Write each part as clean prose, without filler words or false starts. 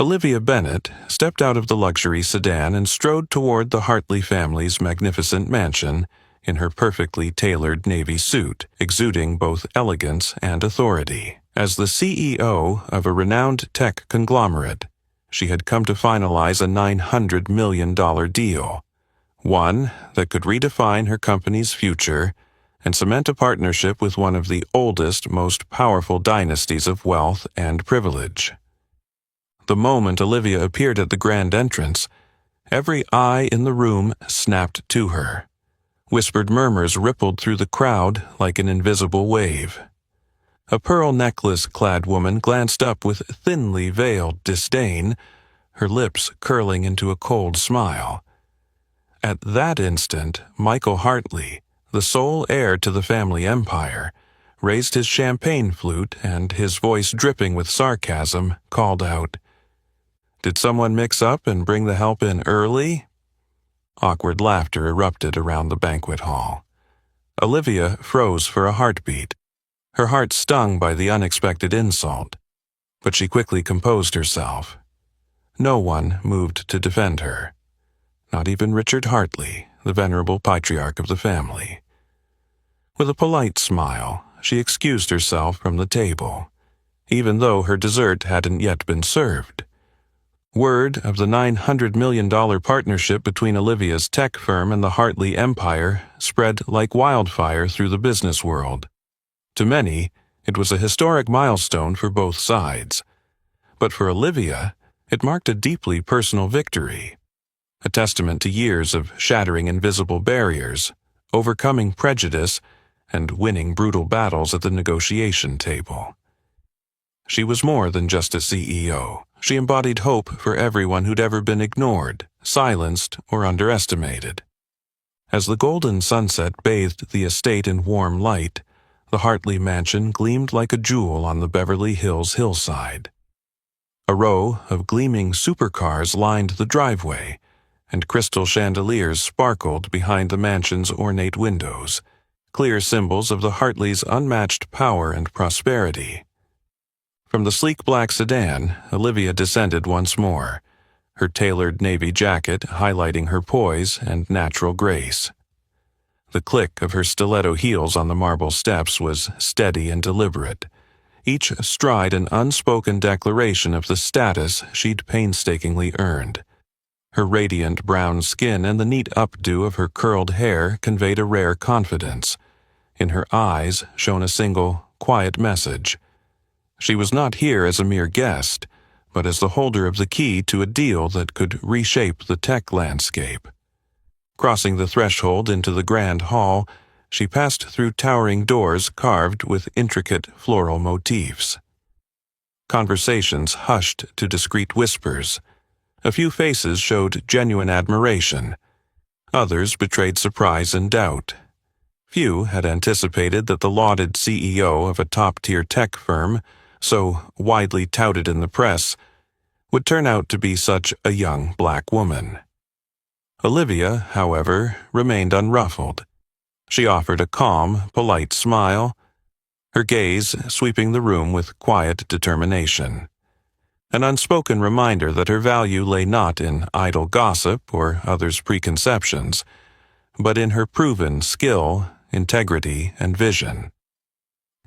Olivia Bennet stepped out of the luxury sedan and strode toward the Hartley family's magnificent mansion in her perfectly tailored navy suit, exuding both elegance and authority. As the CEO of a renowned tech conglomerate, she had come to finalize a $900 million deal, one that could redefine her company's future and cement a partnership with one of the oldest, most powerful dynasties of wealth and privilege. The moment Olivia appeared at the grand entrance, every eye in the room snapped to her. Whispered murmurs rippled through the crowd like an invisible wave. A pearl necklace-clad woman glanced up with thinly veiled disdain, her lips curling into a cold smile. At that instant, Michael Hartley, the sole heir to the family empire, raised his champagne flute and, his voice dripping with sarcasm, called out, "Did someone mix up and bring the help in early?" Awkward laughter erupted around the banquet hall. Olivia froze for a heartbeat, her heart stung by the unexpected insult, but she quickly composed herself. No one moved to defend her, not even Richard Hartley, the venerable patriarch of the family. With a polite smile, she excused herself from the table, even though her dessert hadn't yet been served. Word of the $900 million partnership between Olivia's tech firm and the Hartley empire spread like wildfire through the business world. To many, it was a historic milestone for both sides. But for Olivia, it marked a deeply personal victory, a testament to years of shattering invisible barriers, overcoming prejudice, and winning brutal battles at the negotiation table. She was more than just a CEO. She embodied hope for everyone who'd ever been ignored, silenced, or underestimated. As the golden sunset bathed the estate in warm light, the Hartley mansion gleamed like a jewel on the Beverly Hills hillside. A row of gleaming supercars lined the driveway, and crystal chandeliers sparkled behind the mansion's ornate windows, clear symbols of the Hartleys' unmatched power and prosperity. From the sleek black sedan, Olivia descended once more, her tailored navy jacket highlighting her poise and natural grace. The click of her stiletto heels on the marble steps was steady and deliberate, each stride an unspoken declaration of the status she'd painstakingly earned. Her radiant brown skin and the neat updo of her curled hair conveyed a rare confidence. In her eyes shone a single, quiet message. She was not here as a mere guest, but as the holder of the key to a deal that could reshape the tech landscape. Crossing the threshold into the grand hall, she passed through towering doors carved with intricate floral motifs. Conversations hushed to discreet whispers. A few faces showed genuine admiration. Others betrayed surprise and doubt. Few had anticipated that the lauded CEO of a top-tier tech firm, so widely touted in the press, would turn out to be such a young black woman. Olivia, however, remained unruffled. She offered a calm, polite smile, her gaze sweeping the room with quiet determination. An unspoken reminder that her value lay not in idle gossip or others' preconceptions, but in her proven skill, integrity, and vision.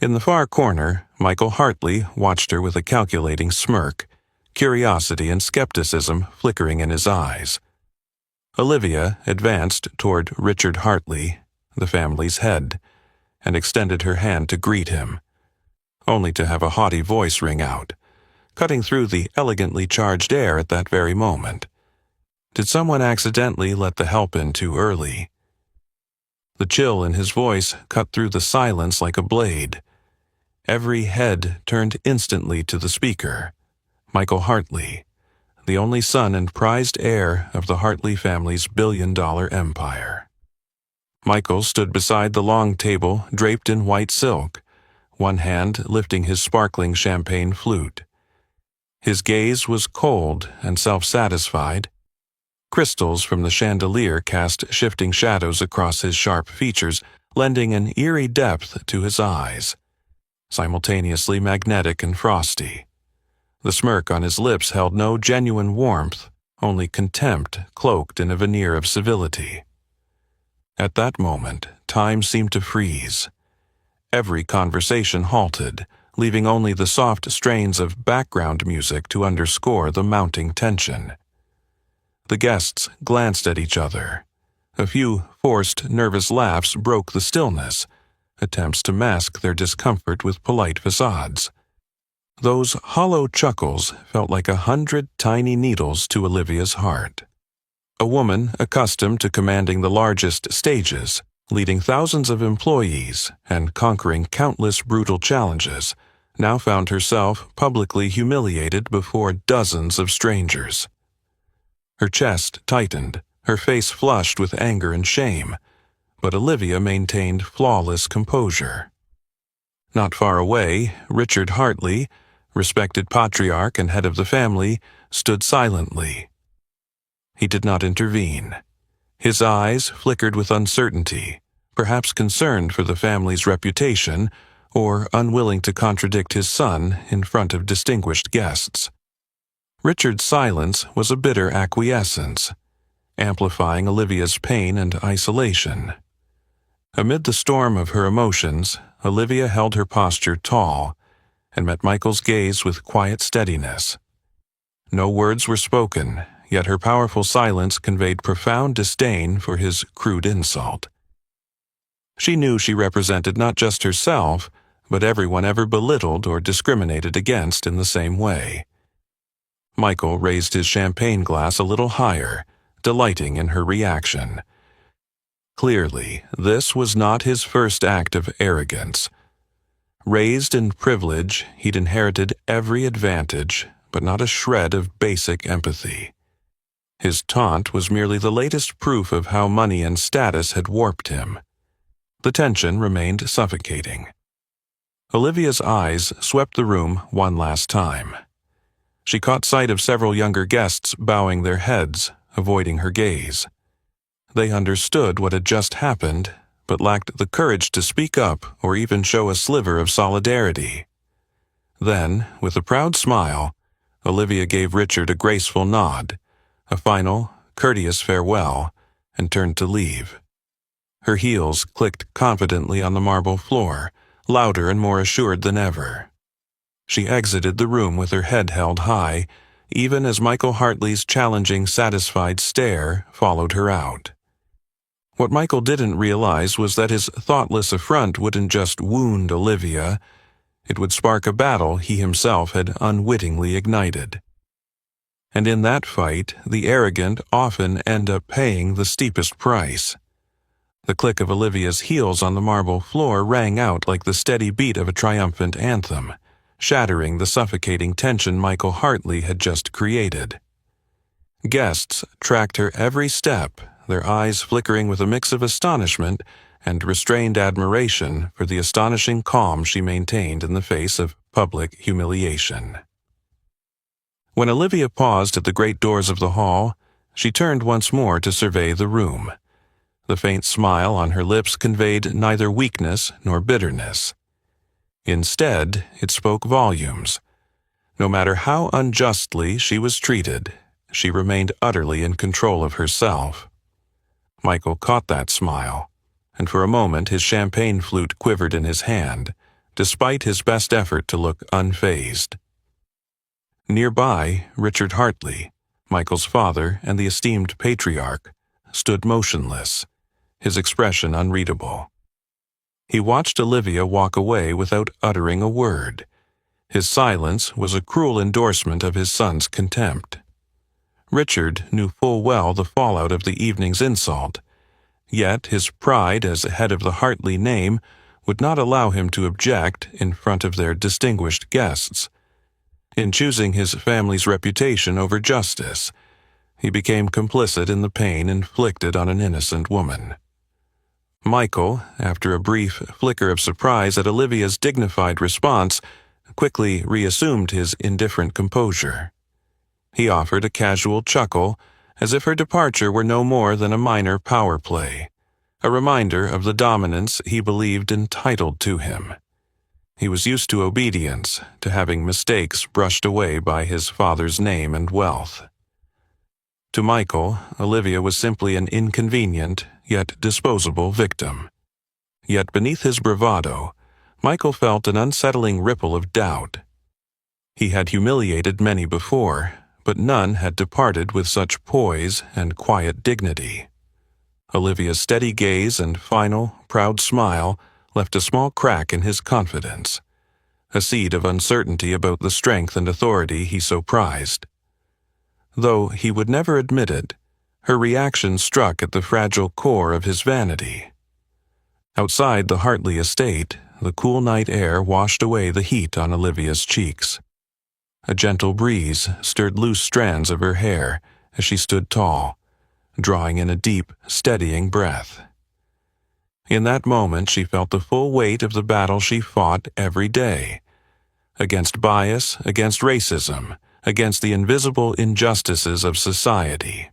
In the far corner, Michael Hartley watched her with a calculating smirk, curiosity and skepticism flickering in his eyes. Olivia advanced toward Richard Hartley, the family's head, and extended her hand to greet him, only to have a haughty voice ring out, cutting through the elegantly charged air at that very moment. Did someone accidentally let the help in too early? The chill in his voice cut through the silence like a blade. Every head turned instantly to the speaker, Michael Hartley, the only son and prized heir of the Hartley family's billion-dollar empire. Michael stood beside the long table draped in white silk, one hand lifting his sparkling champagne flute. His gaze was cold and self-satisfied. Crystals from the chandelier cast shifting shadows across his sharp features, lending an eerie depth to his eyes, simultaneously magnetic and frosty. The smirk on his lips held no genuine warmth, only contempt cloaked in a veneer of civility. At that moment, time seemed to freeze. Every conversation halted, leaving only the soft strains of background music to underscore the mounting tension. The guests glanced at each other. A few forced, nervous laughs broke the stillness, attempts to mask their discomfort with polite facades. Those hollow chuckles felt like 100 tiny needles to Olivia's heart. A woman accustomed to commanding the largest stages, leading thousands of employees, and conquering countless brutal challenges, now found herself publicly humiliated before dozens of strangers. Her chest tightened, her face flushed with anger and shame, but Olivia maintained flawless composure. Not far away, Richard Hartley, respected patriarch and head of the family, stood silently. He did not intervene. His eyes flickered with uncertainty, perhaps concerned for the family's reputation or unwilling to contradict his son in front of distinguished guests. Richard's silence was a bitter acquiescence, amplifying Olivia's pain and isolation. Amid the storm of her emotions, Olivia held her posture tall and met Michael's gaze with quiet steadiness. No words were spoken, yet her powerful silence conveyed profound disdain for his crude insult. She knew she represented not just herself, but everyone ever belittled or discriminated against in the same way. Michael raised his champagne glass a little higher, delighting in her reaction. Clearly, this was not his first act of arrogance. Raised in privilege, he'd inherited every advantage, but not a shred of basic empathy. His taunt was merely the latest proof of how money and status had warped him. The tension remained suffocating. Olivia's eyes swept the room one last time. She caught sight of several younger guests bowing their heads, avoiding her gaze. They understood what had just happened, but lacked the courage to speak up or even show a sliver of solidarity. Then, with a proud smile, Olivia gave Richard a graceful nod, a final, courteous farewell, and turned to leave. Her heels clicked confidently on the marble floor, louder and more assured than ever. She exited the room with her head held high, even as Michael Hartley's challenging, satisfied stare followed her out. What Michael didn't realize was that his thoughtless affront wouldn't just wound Olivia, it would spark a battle he himself had unwittingly ignited. And in that fight, the arrogant often end up paying the steepest price. The click of Olivia's heels on the marble floor rang out like the steady beat of a triumphant anthem, shattering the suffocating tension Michael Hartley had just created. Guests tracked her every step, their eyes flickering with a mix of astonishment and restrained admiration for the astonishing calm she maintained in the face of public humiliation. When Olivia paused at the great doors of the hall, she turned once more to survey the room. The faint smile on her lips conveyed neither weakness nor bitterness. Instead, it spoke volumes. No matter how unjustly she was treated, she remained utterly in control of herself. Michael caught that smile, and for a moment his champagne flute quivered in his hand, despite his best effort to look unfazed. Nearby, Richard Hartley, Michael's father and the esteemed patriarch, stood motionless, his expression unreadable. He watched Olivia walk away without uttering a word. His silence was a cruel endorsement of his son's contempt. Richard knew full well the fallout of the evening's insult, yet his pride as head of the Hartley name would not allow him to object in front of their distinguished guests. In choosing his family's reputation over justice, he became complicit in the pain inflicted on an innocent woman. Michael, after a brief flicker of surprise at Olivia's dignified response, quickly reassumed his indifferent composure. He offered a casual chuckle, as if her departure were no more than a minor power play, a reminder of the dominance he believed entitled to him. He was used to obedience, to having mistakes brushed away by his father's name and wealth. To Michael, Olivia was simply an inconvenient, yet disposable victim. Yet beneath his bravado, Michael felt an unsettling ripple of doubt. He had humiliated many before, but none had departed with such poise and quiet dignity. Olivia's steady gaze and final, proud smile left a small crack in his confidence, a seed of uncertainty about the strength and authority he so prized. Though he would never admit it, her reaction struck at the fragile core of his vanity. Outside the Hartley estate, the cool night air washed away the heat on Olivia's cheeks. A gentle breeze stirred loose strands of her hair as she stood tall, drawing in a deep, steadying breath. In that moment she felt the full weight of the battle she fought every day, against bias, against racism, against the invisible injustices of society.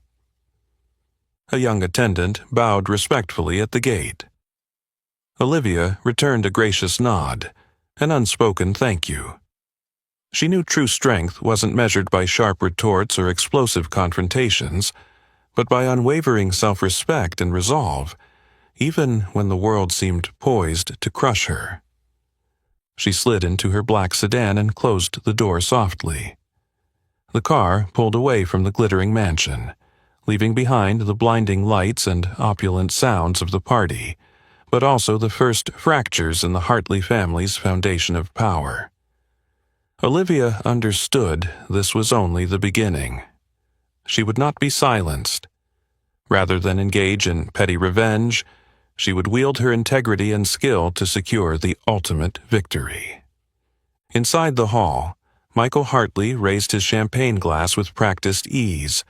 A young attendant bowed respectfully at the gate. Olivia returned a gracious nod, an unspoken thank you. She knew true strength wasn't measured by sharp retorts or explosive confrontations, but by unwavering self-respect and resolve, even when the world seemed poised to crush her. She slid into her black sedan and closed the door softly. The car pulled away from the glittering mansion, leaving behind the blinding lights and opulent sounds of the party, but also the first fractures in the Hartley family's foundation of power. Olivia understood this was only the beginning. She would not be silenced. Rather than engage in petty revenge, she would wield her integrity and skill to secure the ultimate victory. Inside the hall, Michael Hartley raised his champagne glass with practiced ease,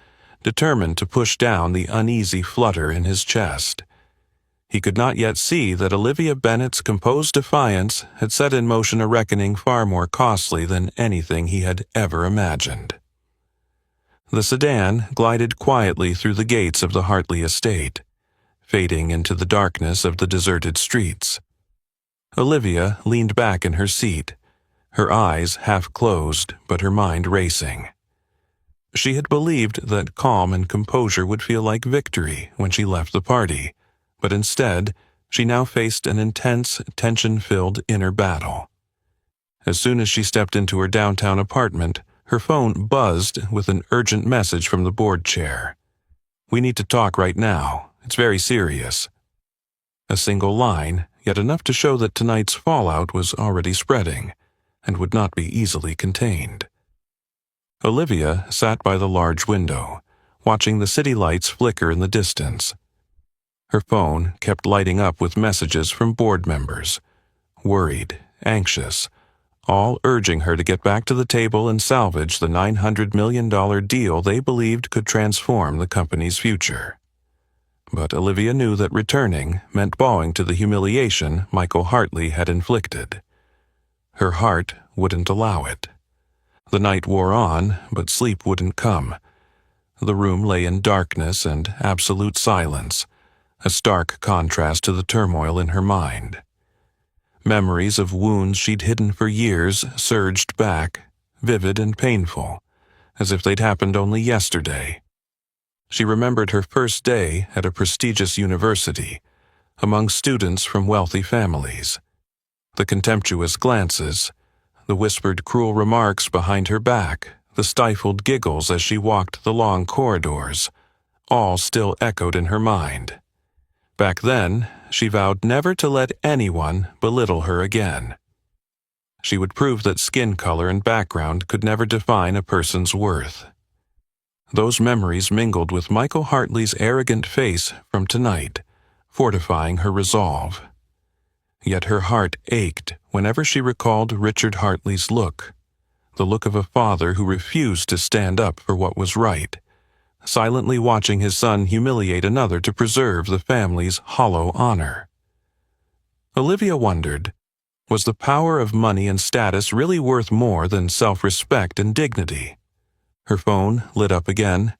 determined to push down the uneasy flutter in his chest. He could not yet see that Olivia Bennett's composed defiance had set in motion a reckoning far more costly than anything he had ever imagined. The sedan glided quietly through the gates of the Hartley estate, fading into the darkness of the deserted streets. Olivia leaned back in her seat, her eyes half closed but her mind racing. She had believed that calm and composure would feel like victory when she left the party, but instead, she now faced an intense, tension-filled inner battle. As soon as she stepped into her downtown apartment, her phone buzzed with an urgent message from the board chair. "We need to talk right now. It's very serious." A single line, yet enough to show that tonight's fallout was already spreading, and would not be easily contained. Olivia sat by the large window, watching the city lights flicker in the distance. Her phone kept lighting up with messages from board members, worried, anxious, all urging her to get back to the table and salvage the $900 million deal they believed could transform the company's future. But Olivia knew that returning meant bowing to the humiliation Michael Hartley had inflicted. Her heart wouldn't allow it. The night wore on, but sleep wouldn't come. The room lay in darkness and absolute silence, a stark contrast to the turmoil in her mind. Memories of wounds she'd hidden for years surged back, vivid and painful, as if they'd happened only yesterday. She remembered her first day at a prestigious university, among students from wealthy families. The contemptuous glances, the whispered cruel remarks behind her back, the stifled giggles as she walked the long corridors, all still echoed in her mind. Back then, she vowed never to let anyone belittle her again. She would prove that skin color and background could never define a person's worth. Those memories mingled with Michael Hartley's arrogant face from tonight, fortifying her resolve. Yet her heart ached whenever she recalled Richard Hartley's look, the look of a father who refused to stand up for what was right, silently watching his son humiliate another to preserve the family's hollow honor. Olivia wondered, was the power of money and status really worth more than self-respect and dignity? Her phone lit up again,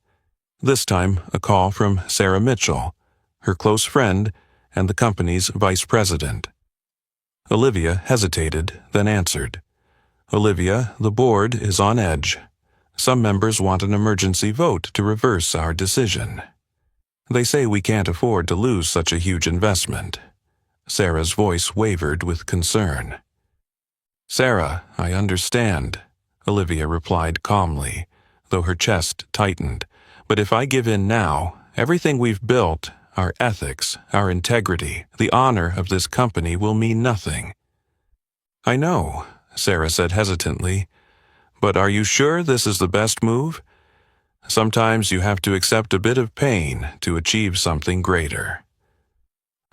this time a call from Sarah Mitchell, her close friend and the company's vice president. Olivia hesitated, then answered. Olivia, the board is on edge. Some members want an emergency vote to reverse our decision. They say we can't afford to lose such a huge investment. Sarah's voice wavered with concern. Sarah, I understand, Olivia replied calmly, though her chest tightened. But if I give in now, everything we've built, our ethics, our integrity, the honor of this company will mean nothing. I know, Sarah said hesitantly, but are you sure this is the best move? Sometimes you have to accept a bit of pain to achieve something greater.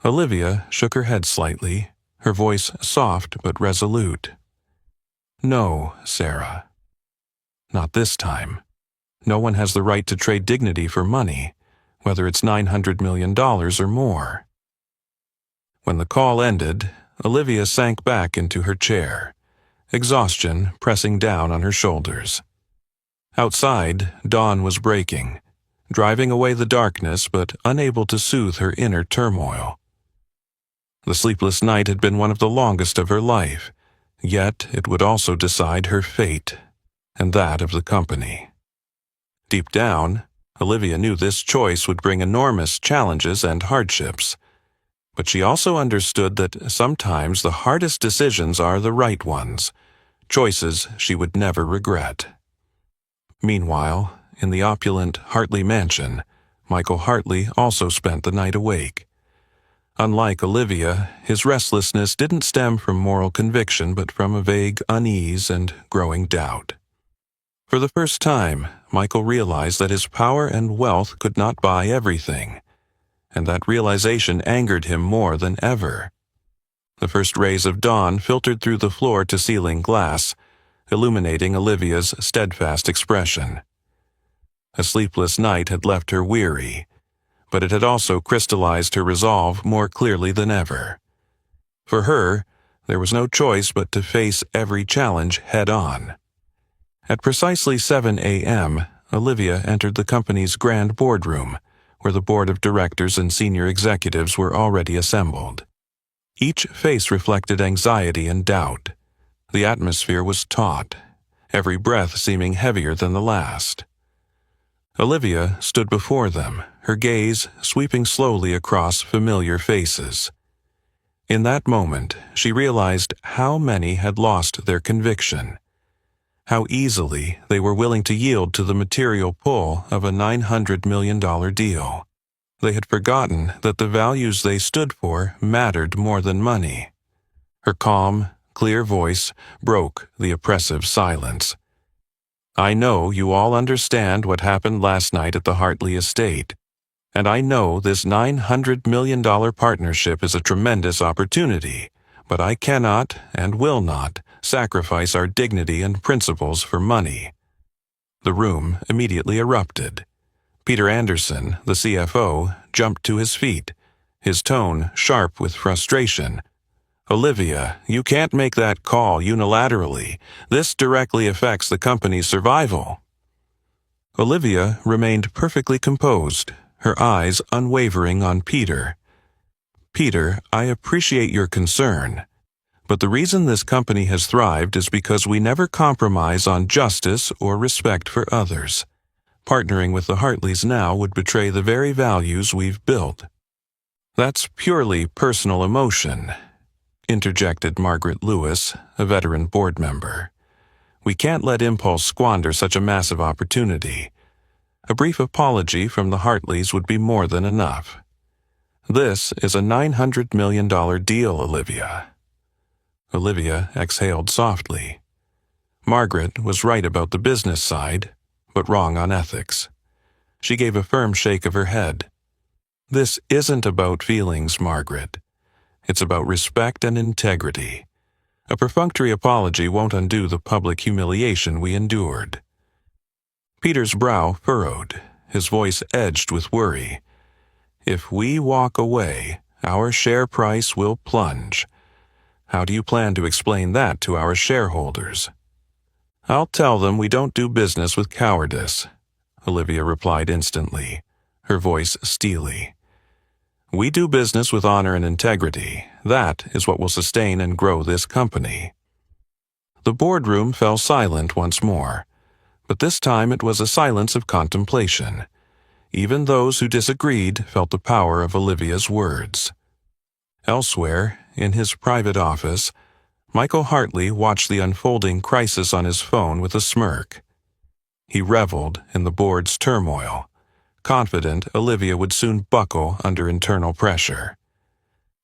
Olivia shook her head slightly, her voice soft but resolute. No, Sarah. Not this time. No one has the right to trade dignity for money, whether it's $900 million or more. When the call ended, Olivia sank back into her chair, exhaustion pressing down on her shoulders. Outside, dawn was breaking, driving away the darkness but unable to soothe her inner turmoil. The sleepless night had been one of the longest of her life, yet it would also decide her fate, and that of the company. Deep down, Olivia knew this choice would bring enormous challenges and hardships, but she also understood that sometimes the hardest decisions are the right ones, choices she would never regret. Meanwhile, in the opulent Hartley mansion, Michael Hartley also spent the night awake. Unlike Olivia, his restlessness didn't stem from moral conviction but from a vague unease and growing doubt. For the first time, Michael realized that his power and wealth could not buy everything, and that realization angered him more than ever. The first rays of dawn filtered through the floor-to-ceiling glass, illuminating Olivia's steadfast expression. A sleepless night had left her weary, but it had also crystallized her resolve more clearly than ever. For her, there was no choice but to face every challenge head-on. At precisely 7 a.m., Olivia entered the company's grand boardroom, where the board of directors and senior executives were already assembled. Each face reflected anxiety and doubt. The atmosphere was taut, every breath seeming heavier than the last. Olivia stood before them, her gaze sweeping slowly across familiar faces. In that moment, she realized how many had lost their conviction, how easily they were willing to yield to the material pull of a $900 million deal. They had forgotten that the values they stood for mattered more than money. Her calm, clear voice broke the oppressive silence. I know you all understand what happened last night at the Hartley estate, and I know this $900 million partnership is a tremendous opportunity, but I cannot and will not sacrifice our dignity and principles for money. The room immediately erupted. Peter Anderson, the CFO, jumped to his feet, his tone sharp with frustration. Olivia, you can't make that call unilaterally. This directly affects the company's survival. Olivia remained perfectly composed, her eyes unwavering on Peter. Peter, I appreciate your concern, but the reason this company has thrived is because we never compromise on justice or respect for others. Partnering with the Hartleys now would betray the very values we've built. That's purely personal emotion, interjected Margaret Lewis, a veteran board member. We can't let impulse squander such a massive opportunity. A brief apology from the Hartleys would be more than enough. This is a $900 million deal, Olivia. Olivia exhaled softly. Margaret was right about the business side, but wrong on ethics. She gave a firm shake of her head. This isn't about feelings, Margaret. It's about respect and integrity. A perfunctory apology won't undo the public humiliation we endured. Peter's brow furrowed, his voice edged with worry. If we walk away, our share price will plunge. How do you plan to explain that to our shareholders? I'll tell them we don't do business with cowardice, Olivia replied instantly, her voice steely. We do business with honor and integrity. That is what will sustain and grow this company." The boardroom fell silent once more, but this time it was a silence of contemplation. Even those who disagreed felt the power of Olivia's words. Elsewhere, in his private office, Michael Hartley watched the unfolding crisis on his phone with a smirk. He reveled in the board's turmoil, confident Olivia would soon buckle under internal pressure.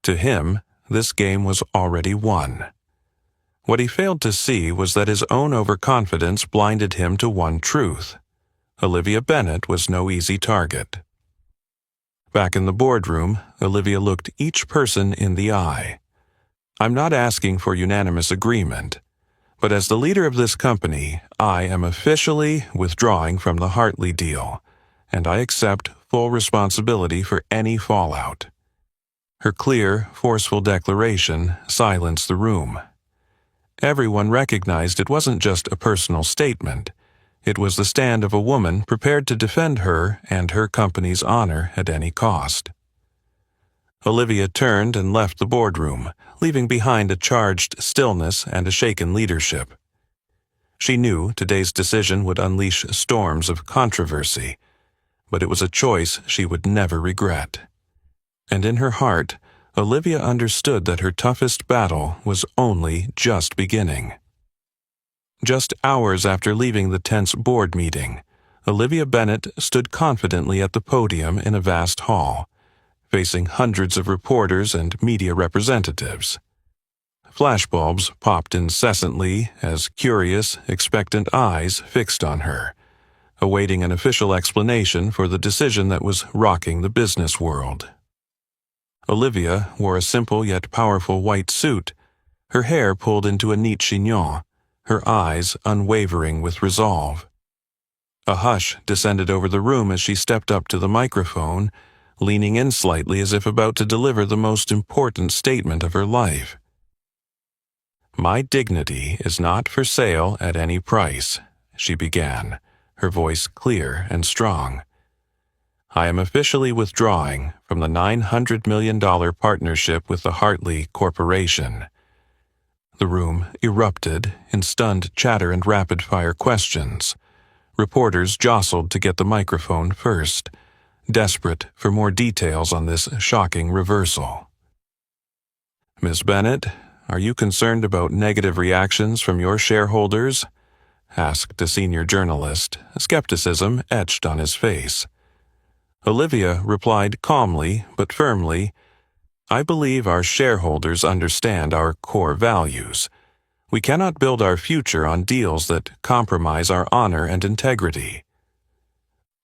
To him, this game was already won. What he failed to see was that his own overconfidence blinded him to one truth: Olivia Bennet was no easy target. Back in the boardroom, Olivia looked each person in the eye. "I'm not asking for unanimous agreement, but as the leader of this company, I am officially withdrawing from the Hartley deal, and I accept full responsibility for any fallout." Her clear, forceful declaration silenced the room. Everyone recognized it wasn't just a personal statement. It was the stand of a woman prepared to defend her and her company's honor at any cost. Olivia turned and left the boardroom, leaving behind a charged stillness and a shaken leadership. She knew today's decision would unleash storms of controversy, but it was a choice she would never regret. And in her heart, Olivia understood that her toughest battle was only just beginning. Just hours after leaving the tense board meeting, Olivia Bennet stood confidently at the podium in a vast hall, facing hundreds of reporters and media representatives. Flashbulbs popped incessantly as curious, expectant eyes fixed on her, awaiting an official explanation for the decision that was rocking the business world. Olivia wore a simple yet powerful white suit, her hair pulled into a neat chignon, her eyes unwavering with resolve. A hush descended over the room as she stepped up to the microphone, leaning in slightly as if about to deliver the most important statement of her life. "My dignity is not for sale at any price," she began, her voice clear and strong. "I am officially withdrawing from the $900 million partnership with the Hartley Corporation." The room erupted in stunned chatter and rapid-fire questions. Reporters jostled to get the microphone first, desperate for more details on this shocking reversal. "Ms. Bennet, are you concerned about negative reactions from your shareholders?" asked a senior journalist, skepticism etched on his face. Olivia replied calmly but firmly, "I believe our shareholders understand our core values. We cannot build our future on deals that compromise our honor and integrity."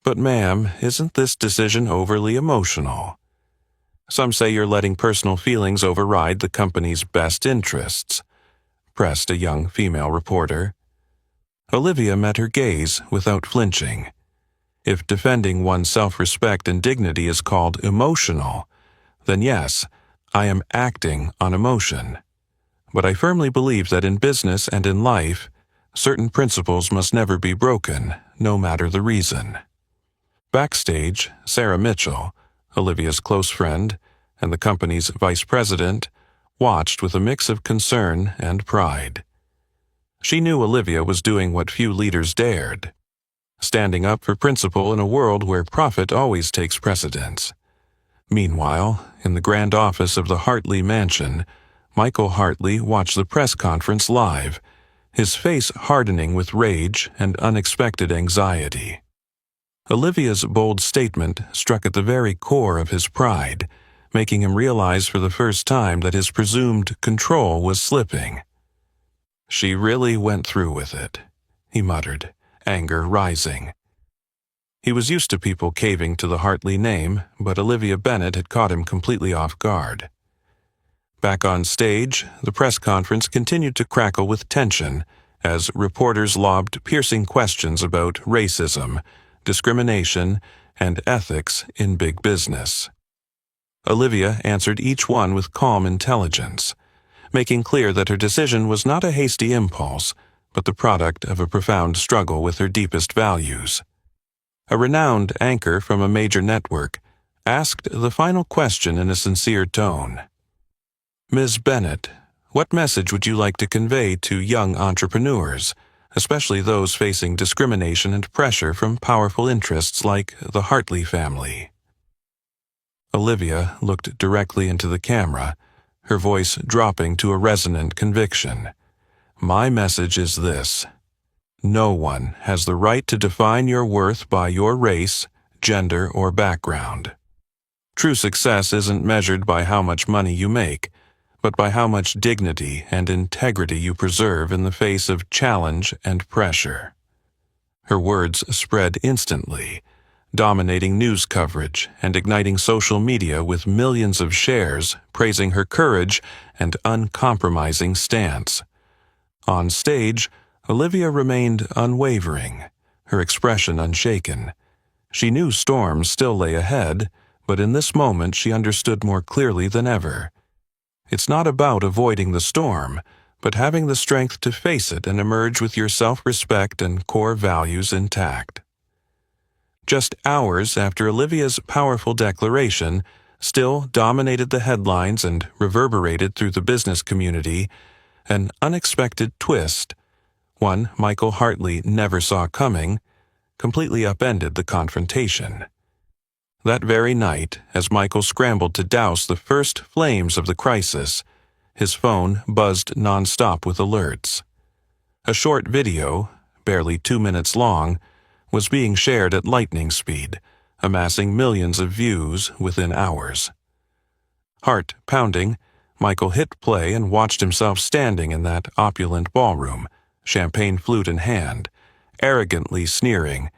"But ma'am, isn't this decision overly emotional? Some say you're letting personal feelings override the company's best interests," pressed a young female reporter. Olivia met her gaze without flinching. If defending one's self-respect and dignity is called emotional, then yes, I am acting on emotion. But I firmly believe that in business and in life, certain principles must never be broken, no matter the reason. Backstage, Sarah Mitchell, Olivia's close friend and the company's vice president, watched with a mix of concern and pride. She knew Olivia was doing what few leaders dared, standing up for principle in a world where profit always takes precedence. Meanwhile, in the grand office of the Hartley mansion, Michael Hartley watched the press conference live, his face hardening with rage and unexpected anxiety. Olivia's bold statement struck at the very core of his pride, making him realize for the first time that his presumed control was slipping. "She really went through with it," he muttered, anger rising. He was used to people caving to the Hartley name, but Olivia Bennet had caught him completely off guard. Back on stage, the press conference continued to crackle with tension as reporters lobbed piercing questions about racism, discrimination, and ethics in big business. Olivia answered each one with calm intelligence, making clear that her decision was not a hasty impulse, but the product of a profound struggle with her deepest values. A renowned anchor from a major network, asked the final question in a sincere tone. "Ms. Bennett, what message would you like to convey to young entrepreneurs, especially those facing discrimination and pressure from powerful interests like the Hartley family?" Olivia looked directly into the camera, her voice dropping to a resonant conviction. "My message is this. No one has the right to define your worth by your race, gender, or background. True success isn't measured by how much money you make, but by how much dignity and integrity you preserve in the face of challenge and pressure." Her words spread instantly, dominating news coverage and igniting social media with millions of shares praising her courage and uncompromising stance. On stage, Olivia remained unwavering, her expression unshaken. She knew storms still lay ahead, but in this moment she understood more clearly than ever. It's not about avoiding the storm, but having the strength to face it and emerge with your self-respect and core values intact. Just hours after Olivia's powerful declaration still dominated the headlines and reverberated through the business community, an unexpected twist, one Michael Hartley never saw coming, completely upended the confrontation. That very night, as Michael scrambled to douse the first flames of the crisis, his phone buzzed nonstop with alerts. A short video, barely 2 minutes long, was being shared at lightning speed, amassing millions of views within hours. Heart pounding, Michael hit play and watched himself standing in that opulent ballroom, champagne flute in hand, arrogantly sneering.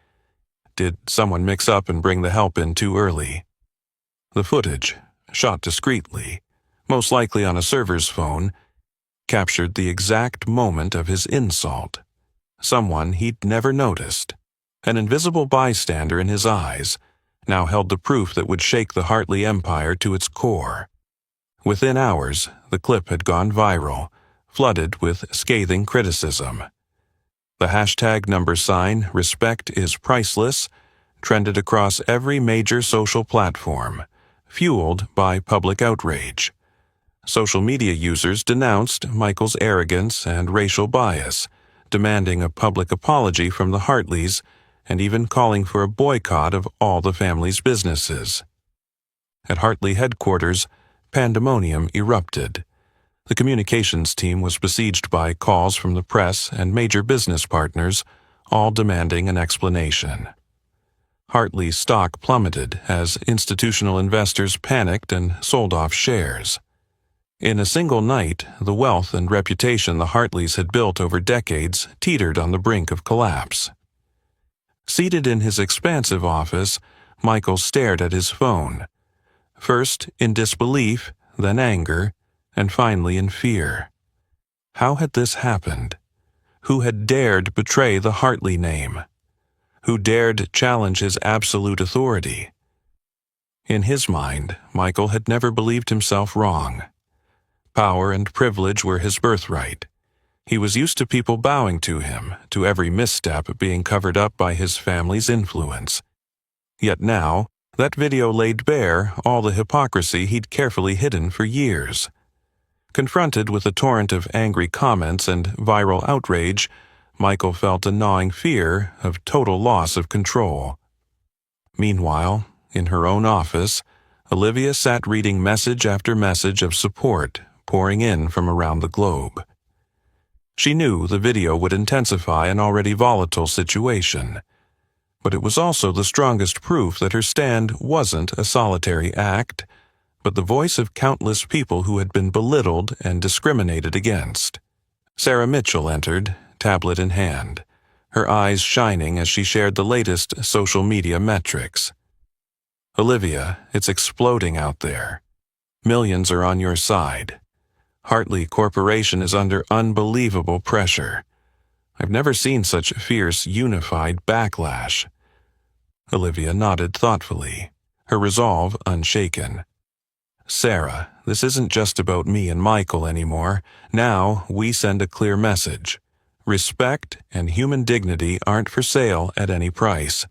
Did someone mix up and bring the help in too early? The footage, shot discreetly, most likely on a server's phone, captured the exact moment of his insult. Someone he'd never noticed, an invisible bystander in his eyes, now held the proof that would shake the Hartley empire to its core. Within hours, the clip had gone viral, flooded with scathing criticism. The hashtag #respect is priceless trended across every major social platform, fueled by public outrage. Social media users denounced Michael's arrogance and racial bias, demanding a public apology from the Hartleys and even calling for a boycott of all the family's businesses. At Hartley headquarters, pandemonium erupted. The communications team was besieged by calls from the press and major business partners, all demanding an explanation. Hartley's stock plummeted as institutional investors panicked and sold off shares. In a single night, the wealth and reputation the Hartleys had built over decades teetered on the brink of collapse. Seated in his expansive office, Michael stared at his phone, first in disbelief, then anger, and finally in fear. How had this happened? Who had dared betray the Hartley name? Who dared challenge his absolute authority? In his mind, Michael had never believed himself wrong. Power and privilege were his birthright. He was used to people bowing to him, to every misstep being covered up by his family's influence. Yet now, that video laid bare all the hypocrisy he'd carefully hidden for years. Confronted with a torrent of angry comments and viral outrage, Michael felt a gnawing fear of total loss of control. Meanwhile, in her own office, Olivia sat reading message after message of support pouring in from around the globe. She knew the video would intensify an already volatile situation, but it was also the strongest proof that her stand wasn't a solitary act, but the voice of countless people who had been belittled and discriminated against. Sarah Mitchell entered, tablet in hand, her eyes shining as she shared the latest social media metrics. "Olivia, it's exploding out there. Millions are on your side. Hartley Corporation is under unbelievable pressure. I've never seen such fierce, unified backlash." Olivia nodded thoughtfully, her resolve unshaken. "Sarah, this isn't just about me and Michael anymore. Now we send a clear message. Respect and human dignity aren't for sale at any price.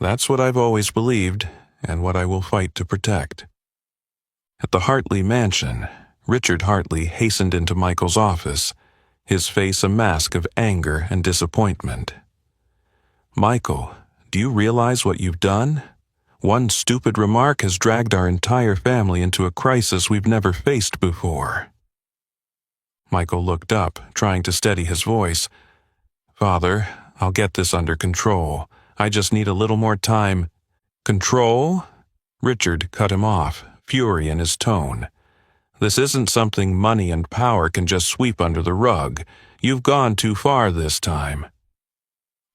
That's what I've always believed, and what I will fight to protect. At the Hartley mansion, Richard Hartley hastened into Michael's office, his face a mask of anger and disappointment. "Michael, do you realize what you've done? One stupid remark has dragged our entire family into a crisis we've never faced before." Michael looked up, trying to steady his voice. "Father, I'll get this under control. I just need a little more time." "Control?" Richard cut him off, fury in his tone. "This isn't something money and power can just sweep under the rug. You've gone too far this time."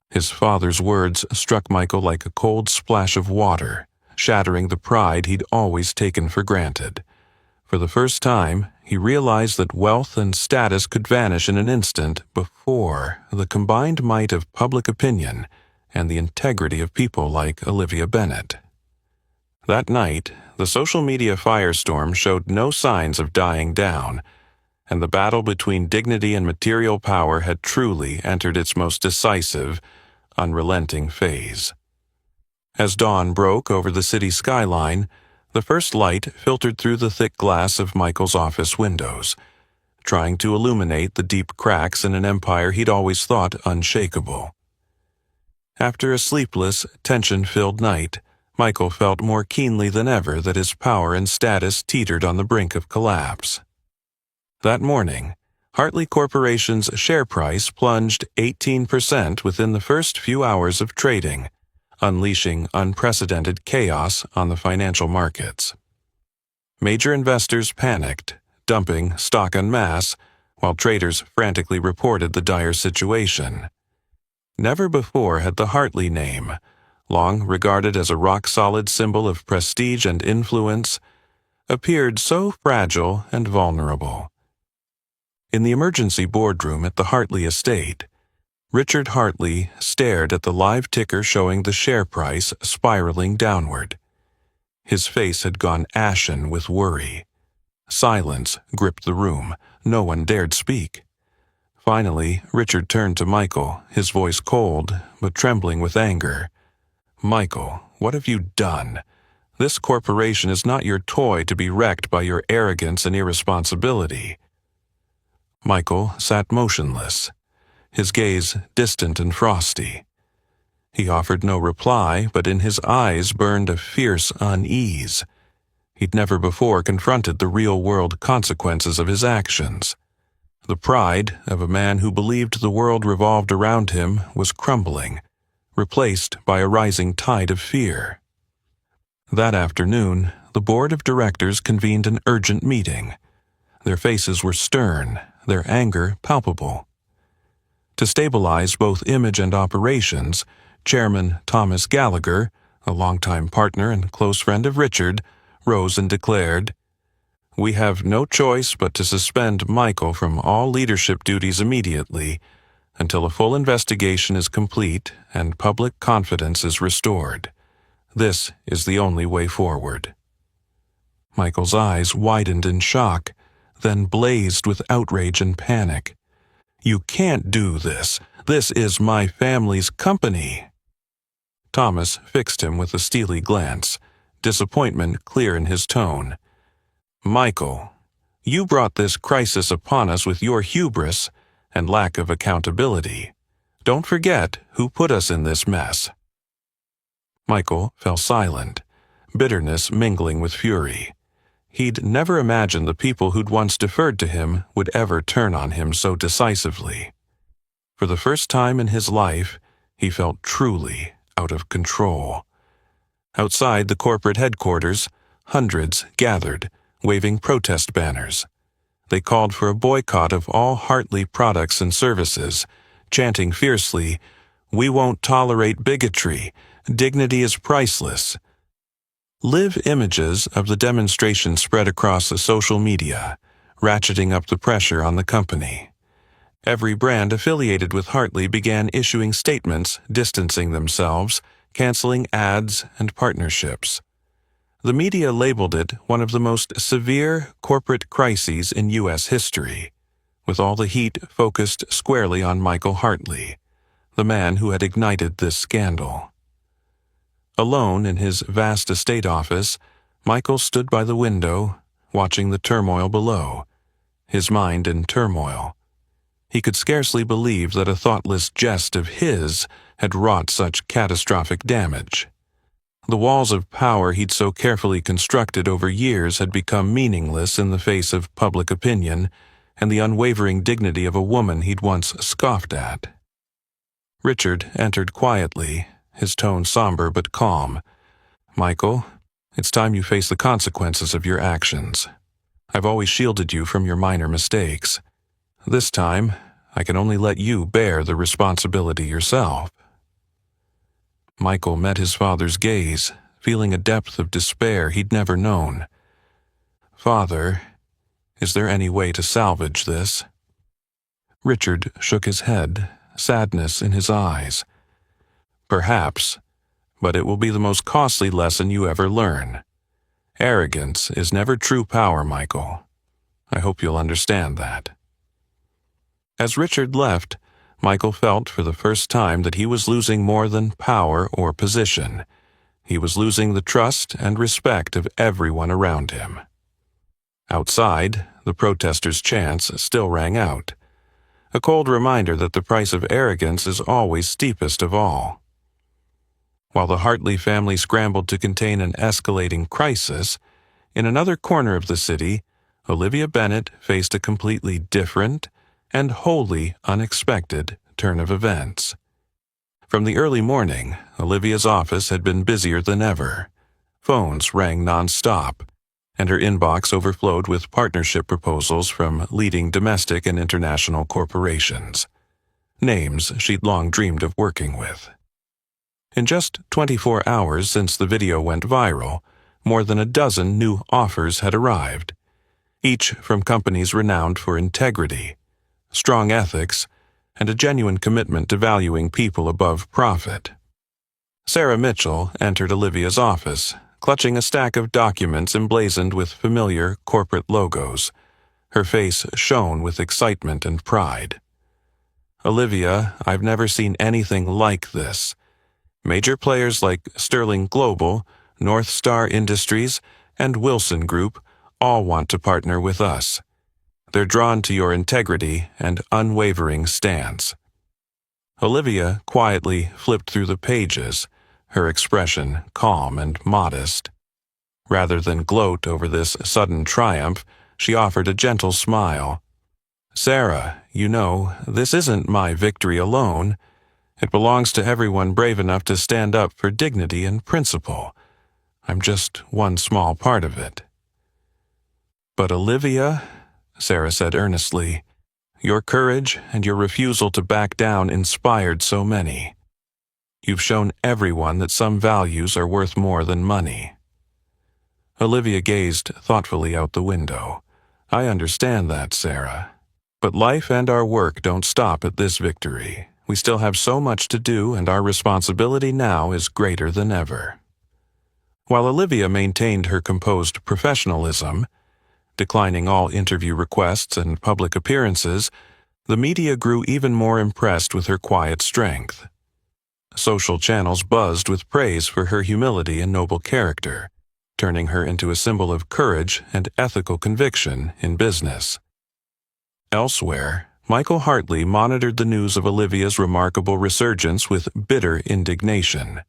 His father's words struck Michael like a cold splash of water, shattering the pride he'd always taken for granted. For the first time, he realized that wealth and status could vanish in an instant before the combined might of public opinion and the integrity of people like Olivia Bennet. That night, the social media firestorm showed no signs of dying down, and the battle between dignity and material power had truly entered its most decisive, unrelenting phase. As dawn broke over the city skyline, the first light filtered through the thick glass of Michael's office windows, trying to illuminate the deep cracks in an empire he'd always thought unshakable. After a sleepless, tension-filled night, Michael felt more keenly than ever that his power and status teetered on the brink of collapse. That morning, Hartley Corporation's share price plunged 18% within the first few hours of trading, unleashing unprecedented chaos on the financial markets. Major investors panicked, dumping stock en masse, while traders frantically reported the dire situation. Never before had the Hartley name, long regarded as a rock-solid symbol of prestige and influence, appeared so fragile and vulnerable. In the emergency boardroom at the Hartley estate, Richard Hartley stared at the live ticker showing the share price spiraling downward. His face had gone ashen with worry. Silence gripped the room. No one dared speak. Finally, Richard turned to Michael, his voice cold, but trembling with anger. "Michael, what have you done? This corporation is not your toy to be wrecked by your arrogance and irresponsibility." Michael sat motionless, his gaze distant and frosty. He offered no reply, but in his eyes burned a fierce unease. He'd never before confronted the real-world consequences of his actions. The pride of a man who believed the world revolved around him was crumbling, replaced by a rising tide of fear. That afternoon, the board of directors convened an urgent meeting. Their faces were stern, their anger palpable. To stabilize both image and operations, Chairman Thomas Gallagher, a longtime partner and close friend of Richard, rose and declared, "We have no choice but to suspend Michael from all leadership duties immediately until a full investigation is complete and public confidence is restored. This is the only way forward." Michael's eyes widened in shock, then blazed with outrage and panic. "You can't do this. This is my family's company." Thomas fixed him with a steely glance, disappointment clear in his tone. "Michael, you brought this crisis upon us with your hubris and lack of accountability. Don't forget who put us in this mess." Michael fell silent, bitterness mingling with fury. He'd never imagined the people who'd once deferred to him would ever turn on him so decisively. For the first time in his life, he felt truly out of control. Outside the corporate headquarters, hundreds gathered, waving protest banners. They called for a boycott of all Hartley products and services, chanting fiercely, "We won't tolerate bigotry. Dignity is priceless." Live images of the demonstration spread across the social media, ratcheting up the pressure on the company. Every brand affiliated with Hartley began issuing statements distancing themselves, canceling ads and partnerships. The media labeled it one of the most severe corporate crises in U.S. history, with all the heat focused squarely on Michael Hartley, the man who had ignited this scandal. Alone in his vast estate office, Michael stood by the window, watching the turmoil below, his mind in turmoil. He could scarcely believe that a thoughtless jest of his had wrought such catastrophic damage. The walls of power he'd so carefully constructed over years had become meaningless in the face of public opinion and the unwavering dignity of a woman he'd once scoffed at. Richard entered quietly, his tone somber but calm. "Michael, it's time you face the consequences of your actions. I've always shielded you from your minor mistakes. This time, I can only let you bear the responsibility yourself." Michael met his father's gaze, feeling a depth of despair he'd never known. "Father, is there any way to salvage this?" Richard shook his head, sadness in his eyes. "Perhaps, but it will be the most costly lesson you ever learn. Arrogance is never true power, Michael. I hope you'll understand that." As Richard left, Michael felt for the first time that he was losing more than power or position. He was losing the trust and respect of everyone around him. Outside, the protesters' chants still rang out, a cold reminder that the price of arrogance is always steepest of all. While the Hartley family scrambled to contain an escalating crisis, in another corner of the city, Olivia Bennet faced a completely different and wholly unexpected turn of events. From the early morning, Olivia's office had been busier than ever. Phones rang non-stop, and her inbox overflowed with partnership proposals from leading domestic and international corporations, names she'd long dreamed of working with. In just 24 hours since the video went viral, more than a dozen new offers had arrived, each from companies renowned for integrity, strong ethics, and a genuine commitment to valuing people above profit. Sarah Mitchell entered Olivia's office, clutching a stack of documents emblazoned with familiar corporate logos. Her face shone with excitement and pride. "Olivia, I've never seen anything like this. Major players like Sterling Global, North Star Industries, and Wilson Group all want to partner with us. They're drawn to your integrity and unwavering stance." Olivia quietly flipped through the pages, her expression calm and modest. Rather than gloat over this sudden triumph, she offered a gentle smile. "Sarah, you know, this isn't my victory alone. It belongs to everyone brave enough to stand up for dignity and principle. I'm just one small part of it." "But Olivia," Sarah said earnestly, "your courage and your refusal to back down inspired so many. You've shown everyone that some values are worth more than money." Olivia gazed thoughtfully out the window. "I understand that, Sarah. But life and our work don't stop at this victory. We still have so much to do, and our responsibility now is greater than ever." While Olivia maintained her composed professionalism, declining all interview requests and public appearances, the media grew even more impressed with her quiet strength. Social channels buzzed with praise for her humility and noble character, turning her into a symbol of courage and ethical conviction in business. Elsewhere, Michael Hartley monitored the news of Olivia's remarkable resurgence with bitter indignation.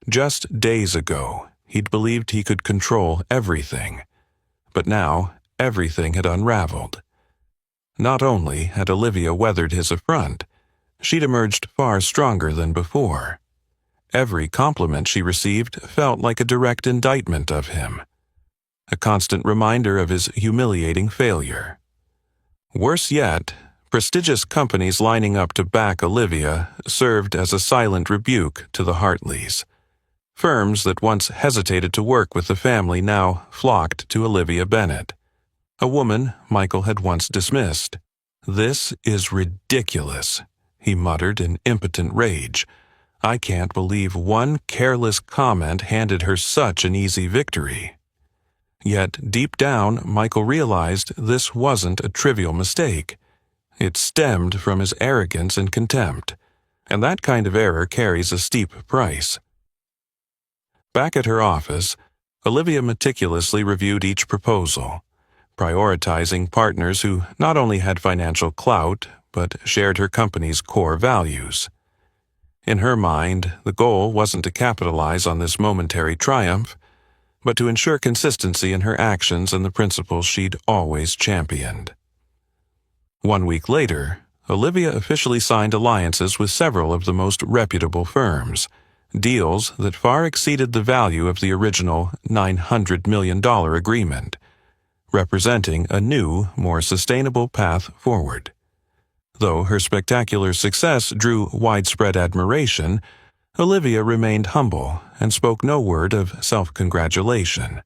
Just days ago, he'd believed he could control everything, but now everything had unraveled. Not only had Olivia weathered his affront, she'd emerged far stronger than before. Every compliment she received felt like a direct indictment of him, a constant reminder of his humiliating failure. Worse yet, prestigious companies lining up to back Olivia served as a silent rebuke to the Hartleys. Firms that once hesitated to work with the family now flocked to Olivia Bennet, a woman Michael had once dismissed. "This is ridiculous," he muttered in impotent rage. "I can't believe one careless comment handed her such an easy victory." Yet deep down, Michael realized this wasn't a trivial mistake. It stemmed from his arrogance and contempt, and that kind of error carries a steep price. Back at her office, Olivia meticulously reviewed each proposal, prioritizing partners who not only had financial clout, but shared her company's core values. In her mind, the goal wasn't to capitalize on this momentary triumph, but to ensure consistency in her actions and the principles she'd always championed. 1 week later, Olivia officially signed alliances with several of the most reputable firms, deals that far exceeded the value of the original $900 million agreement, representing a new, more sustainable path forward. Though her spectacular success drew widespread admiration, Olivia remained humble and spoke no word of self-congratulation.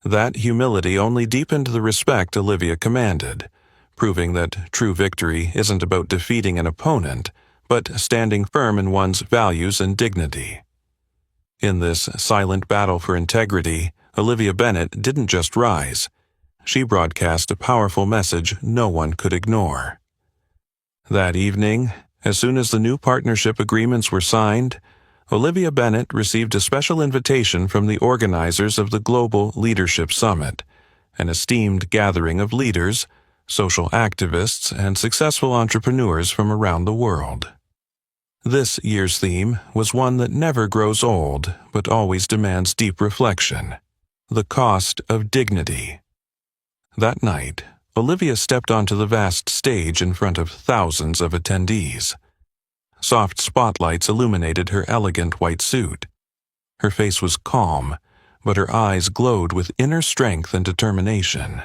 That humility only deepened the respect Olivia commanded, proving that true victory isn't about defeating an opponent, but standing firm in one's values and dignity. In this silent battle for integrity, Olivia Bennet didn't just rise. She broadcast a powerful message no one could ignore. That evening, as soon as the new partnership agreements were signed, Olivia Bennet received a special invitation from the organizers of the Global Leadership Summit, an esteemed gathering of leaders, social activists, and successful entrepreneurs from around the world. This year's theme was one that never grows old, but always demands deep reflection: the cost of dignity. That night, Olivia stepped onto the vast stage in front of thousands of attendees. Soft spotlights illuminated her elegant white suit. Her face was calm, but her eyes glowed with inner strength and determination.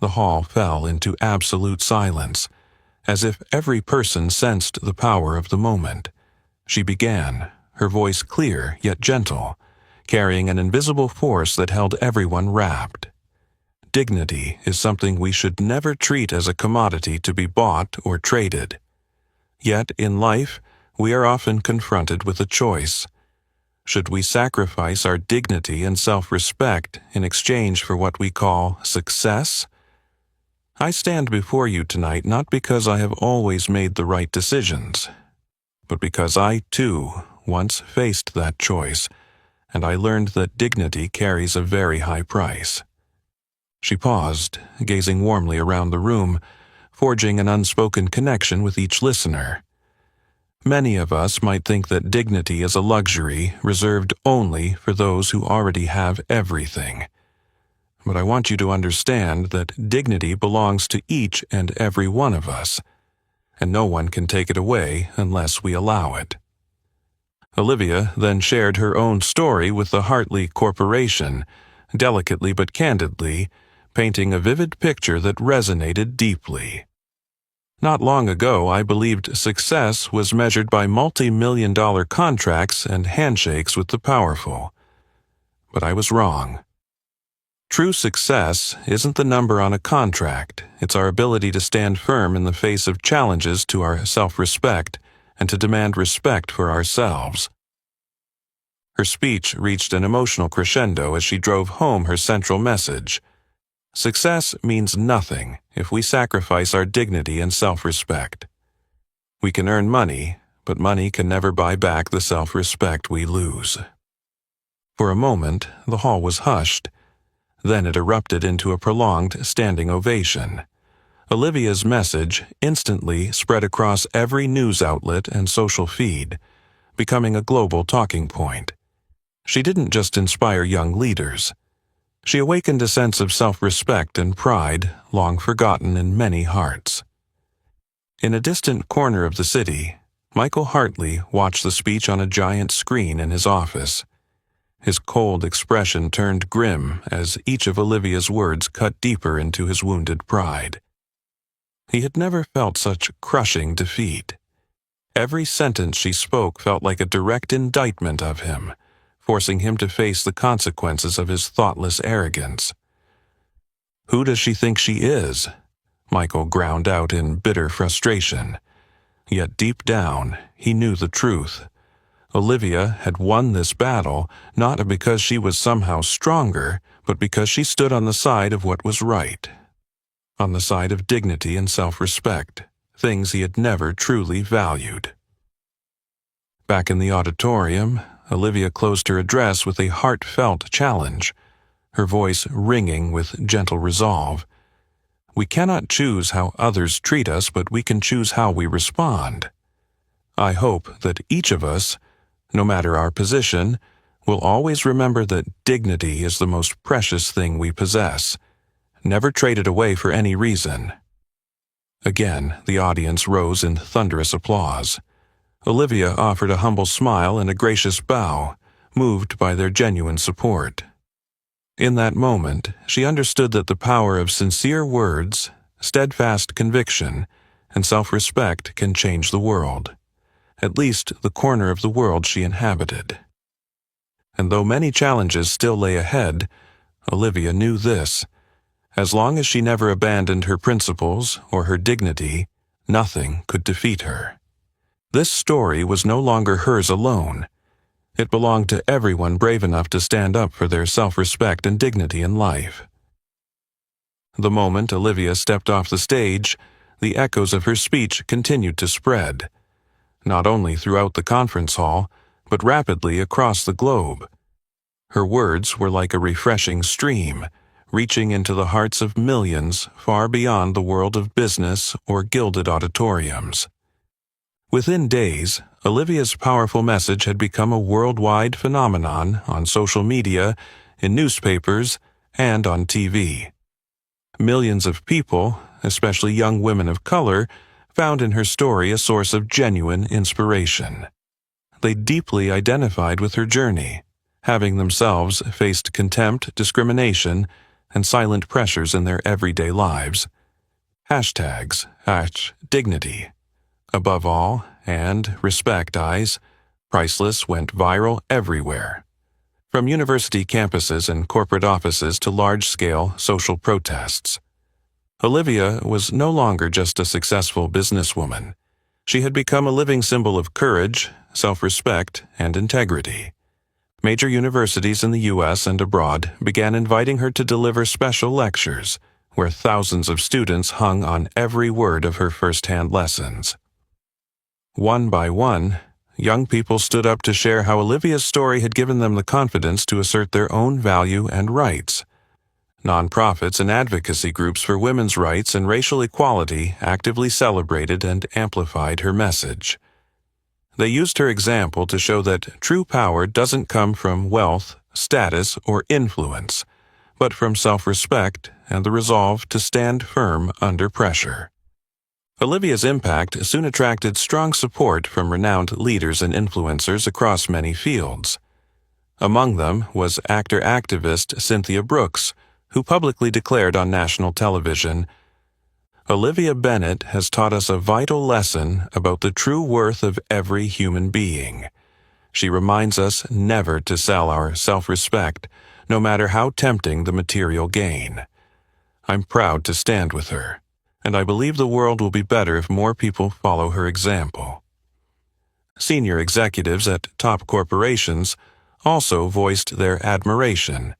The hall fell into absolute silence, as if every person sensed the power of the moment. She began, her voice clear yet gentle, carrying an invisible force that held everyone rapt. Dignity is something we should never treat as a commodity to be bought or traded. Yet in life, we are often confronted with a choice. Should we sacrifice our dignity and self-respect in exchange for what we call success? I stand before you tonight not because I have always made the right decisions, but because I, too, once faced that choice, and I learned that dignity carries a very high price. She paused, gazing warmly around the room, forging an unspoken connection with each listener. Many of us might think that dignity is a luxury reserved only for those who already have everything. But I want you to understand that dignity belongs to each and every one of us, and no one can take it away unless we allow it. Olivia then shared her own story with the Hartley Corporation, delicately but candidly, painting a vivid picture that resonated deeply. Not long ago, I believed success was measured by multi-million-dollar contracts and handshakes with the powerful. But I was wrong. True success isn't the number on a contract, it's our ability to stand firm in the face of challenges to our self-respect and to demand respect for ourselves. Her speech reached an emotional crescendo as she drove home her central message. Success means nothing if we sacrifice our dignity and self-respect. We can earn money, but money can never buy back the self-respect we lose. For a moment, the hall was hushed. Then it erupted into a prolonged standing ovation. Olivia's message instantly spread across every news outlet and social feed, becoming a global talking point. She didn't just inspire young leaders. She awakened a sense of self-respect and pride long forgotten in many hearts. In a distant corner of the city, Michael Hartley watched the speech on a giant screen in his office. His cold expression turned grim as each of Olivia's words cut deeper into his wounded pride. He had never felt such crushing defeat. Every sentence she spoke felt like a direct indictment of him, forcing him to face the consequences of his thoughtless arrogance. "Who does she think she is?" Michael ground out in bitter frustration. Yet deep down, he knew the truth. Olivia had won this battle not because she was somehow stronger, but because she stood on the side of what was right. On the side of dignity and self-respect, things he had never truly valued. Back in the auditorium, Olivia closed her address with a heartfelt challenge, her voice ringing with gentle resolve. We cannot choose how others treat us, but we can choose how we respond. I hope that each of us, no matter our position, will always remember that dignity is the most precious thing we possess, never traded away for any reason. Again, the audience rose in thunderous applause. Olivia offered a humble smile and a gracious bow, moved by their genuine support. In that moment, she understood that the power of sincere words, steadfast conviction, and self-respect can change the world, at least the corner of the world she inhabited. And though many challenges still lay ahead, Olivia knew this: as long as she never abandoned her principles or her dignity, nothing could defeat her. This story was no longer hers alone. It belonged to everyone brave enough to stand up for their self-respect and dignity in life. The moment Olivia stepped off the stage, the echoes of her speech continued to spread, not only throughout the conference hall, but rapidly across the globe. Her words were like a refreshing stream, reaching into the hearts of millions far beyond the world of business or gilded auditoriums. Within days, Olivia's powerful message had become a worldwide phenomenon on social media, in newspapers, and on TV. Millions of people, especially young women of color, found in her story a source of genuine inspiration. They deeply identified with her journey, having themselves faced contempt, discrimination, and silent pressures in their everyday lives. Hashtags, #dignity. Above all, and respect eyes, priceless went viral everywhere. From university campuses and corporate offices to large-scale social protests. Olivia was no longer just a successful businesswoman. She had become a living symbol of courage, self-respect, and integrity. Major universities in the U.S. and abroad began inviting her to deliver special lectures, where thousands of students hung on every word of her first-hand lessons. One by one, young people stood up to share how Olivia's story had given them the confidence to assert their own value and rights. Nonprofits and advocacy groups for women's rights and racial equality actively celebrated and amplified her message. They used her example to show that true power doesn't come from wealth, status, or influence, but from self-respect and the resolve to stand firm under pressure. Olivia's impact soon attracted strong support from renowned leaders and influencers across many fields. Among them was actor-activist Cynthia Brooks, who publicly declared on national television, "Olivia Bennet has taught us a vital lesson about the true worth of every human being. She reminds us never to sell our self-respect, no matter how tempting the material gain. I'm proud to stand with her, and I believe the world will be better if more people follow her example." Senior executives at top corporations also voiced their admiration,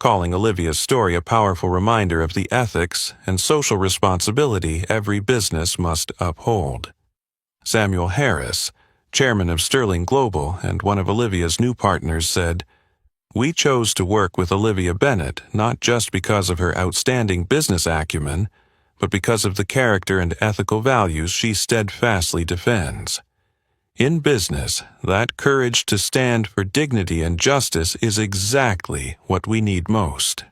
calling Olivia's story a powerful reminder of the ethics and social responsibility every business must uphold. Samuel Harris, chairman of Sterling Global and one of Olivia's new partners, said, "We chose to work with Olivia Bennet not just because of her outstanding business acumen, but because of the character and ethical values she steadfastly defends. In business, that courage to stand for dignity and justice is exactly what we need most."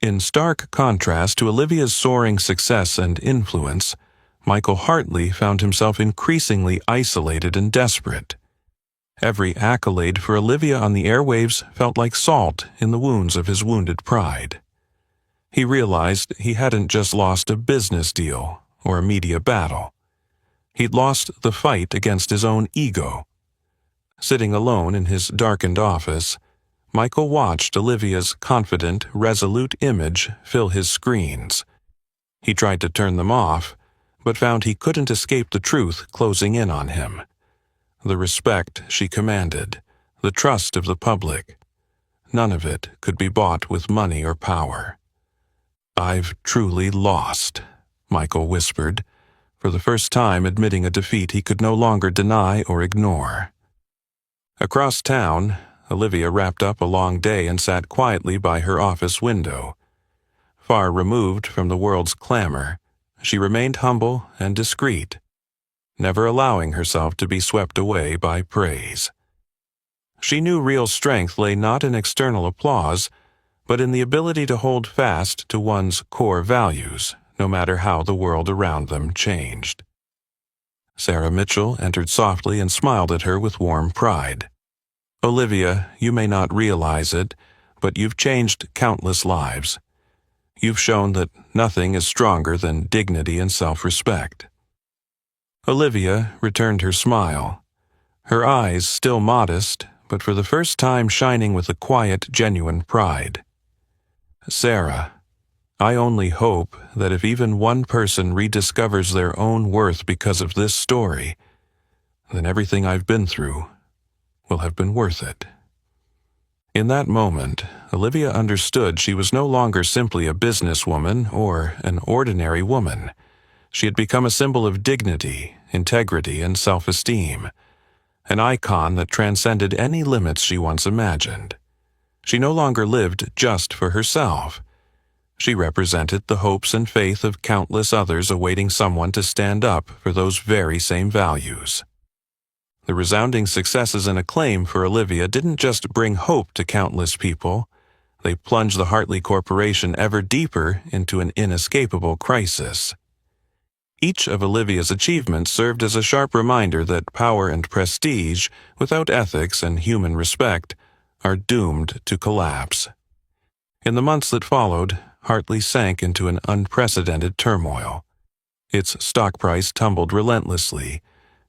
In stark contrast to Olivia's soaring success and influence, Michael Hartley found himself increasingly isolated and desperate. Every accolade for Olivia on the airwaves felt like salt in the wounds of his wounded pride. He realized he hadn't just lost a business deal or a media battle. He'd lost the fight against his own ego. Sitting alone in his darkened office, Michael watched Olivia's confident, resolute image fill his screens. He tried to turn them off, but found he couldn't escape the truth closing in on him. The respect she commanded, the trust of the public, none of it could be bought with money or power. "I've truly lost," Michael whispered, for the first time admitting a defeat he could no longer deny or ignore. Across town, Olivia wrapped up a long day and sat quietly by her office window. Far removed from the world's clamor, she remained humble and discreet, never allowing herself to be swept away by praise. She knew real strength lay not in external applause, but in the ability to hold fast to one's core values, no matter how the world around them changed. Sarah Mitchell entered softly and smiled at her with warm pride. "Olivia, you may not realize it, but you've changed countless lives. You've shown that nothing is stronger than dignity and self-respect." Olivia returned her smile, her eyes still modest, but for the first time shining with a quiet, genuine pride. "Sarah, I only hope that if even one person rediscovers their own worth because of this story, then everything I've been through will have been worth it." In that moment, Olivia understood she was no longer simply a businesswoman or an ordinary woman. She had become a symbol of dignity, integrity, and self-esteem, an icon that transcended any limits she once imagined. She no longer lived just for herself. She represented the hopes and faith of countless others awaiting someone to stand up for those very same values. The resounding successes and acclaim for Olivia didn't just bring hope to countless people, they plunged the Hartley Corporation ever deeper into an inescapable crisis. Each of Olivia's achievements served as a sharp reminder that power and prestige, without ethics and human respect, are doomed to collapse. In the months that followed, Hartley sank into an unprecedented turmoil. Its stock price tumbled relentlessly,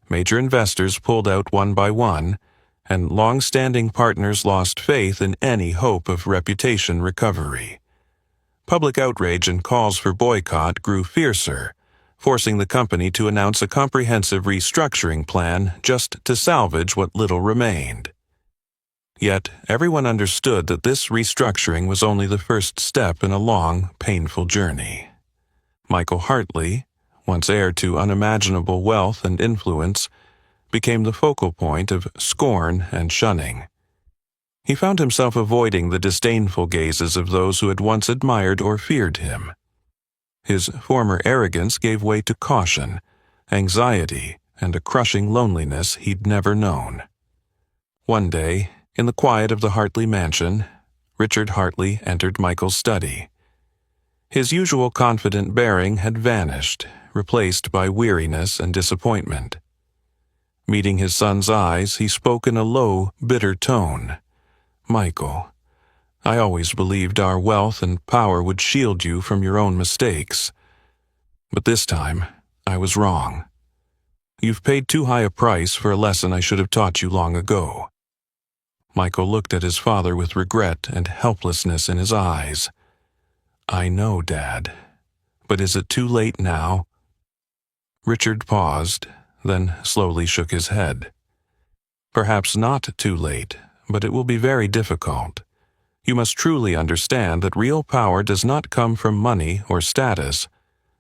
major investors pulled out one by one, and long-standing partners lost faith in any hope of reputation recovery. Public outrage and calls for boycott grew fiercer, forcing the company to announce a comprehensive restructuring plan just to salvage what little remained. Yet everyone understood that this restructuring was only the first step in a long, painful journey. Michael Hartley, once heir to unimaginable wealth and influence, became the focal point of scorn and shunning. He found himself avoiding the disdainful gazes of those who had once admired or feared him. His former arrogance gave way to caution, anxiety, and a crushing loneliness he'd never known. One day, in the quiet of the Hartley mansion, Richard Hartley entered Michael's study. His usual confident bearing had vanished, replaced by weariness and disappointment. Meeting his son's eyes, he spoke in a low, bitter tone. "Michael, I always believed our wealth and power would shield you from your own mistakes. But this time, I was wrong. You've paid too high a price for a lesson I should have taught you long ago." Michael looked at his father with regret and helplessness in his eyes. "I know, Dad. But is it too late now?" Richard paused, then slowly shook his head. "Perhaps not too late, but it will be very difficult. You must truly understand that real power does not come from money or status,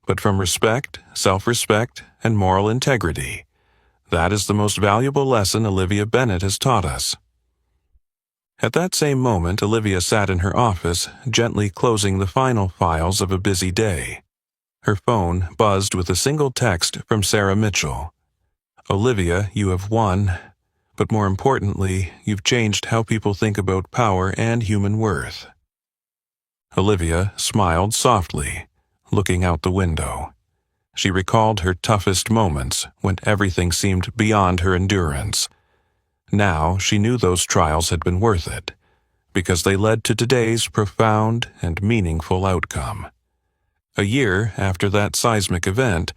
but from respect, self-respect, and moral integrity. That is the most valuable lesson Olivia Bennett has taught us." At that same moment, Olivia sat in her office, gently closing the final files of a busy day. Her phone buzzed with a single text from Sarah Mitchell. "Olivia, you have won, but more importantly, you've changed how people think about power and human worth." Olivia smiled softly, looking out the window. She recalled her toughest moments when everything seemed beyond her endurance. Now she knew those trials had been worth it, because they led to today's profound and meaningful outcome. A year after that seismic event,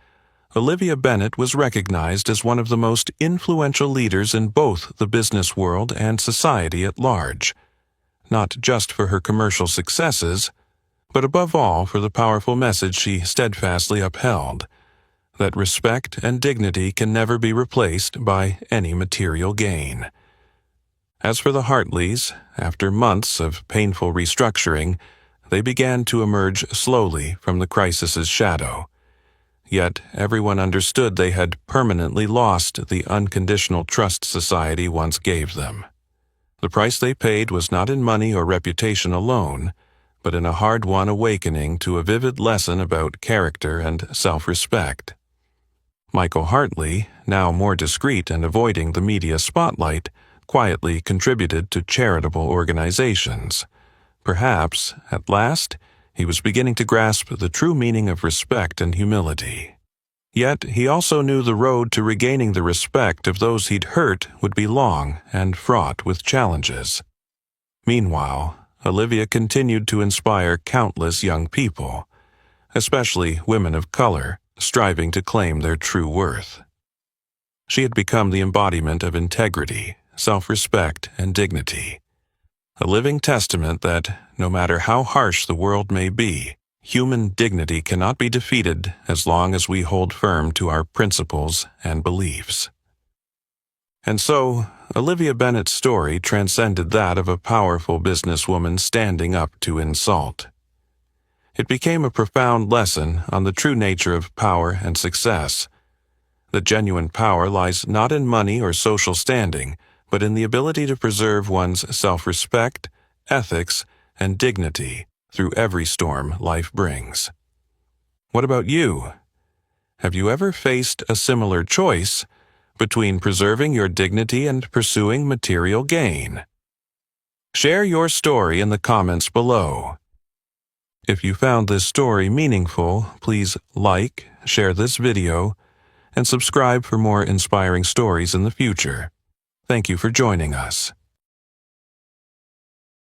Olivia Bennett was recognized as one of the most influential leaders in both the business world and society at large, not just for her commercial successes, but above all for the powerful message she steadfastly upheld, that respect and dignity can never be replaced by any material gain. As for the Hartleys, after months of painful restructuring, they began to emerge slowly from the crisis's shadow. yet everyone understood they had permanently lost the unconditional trust society once gave them. The price they paid was not in money or reputation alone, but in a hard-won awakening to a vivid lesson about character and self-respect. Michael Hartley, now more discreet and avoiding the media spotlight, quietly contributed to charitable organizations. Perhaps, at last, he was beginning to grasp the true meaning of respect and humility. Yet he also knew the road to regaining the respect of those he'd hurt would be long and fraught with challenges. Meanwhile, Olivia continued to inspire countless young people, especially women of color, striving to claim their true worth. She had become the embodiment of integrity, self-respect, and dignity, a living testament that, no matter how harsh the world may be, human dignity cannot be defeated as long as we hold firm to our principles and beliefs. And so, Olivia Bennett's story transcended that of a powerful businesswoman standing up to insult. It became a profound lesson on the true nature of power and success. That genuine power lies not in money or social standing, but in the ability to preserve one's self-respect, ethics, and dignity through every storm life brings. What about you? Have you ever faced a similar choice between preserving your dignity and pursuing material gain? Share your story in the comments below. If you found this story meaningful, please like, share this video, and subscribe for more inspiring stories in the future. Thank you for joining us.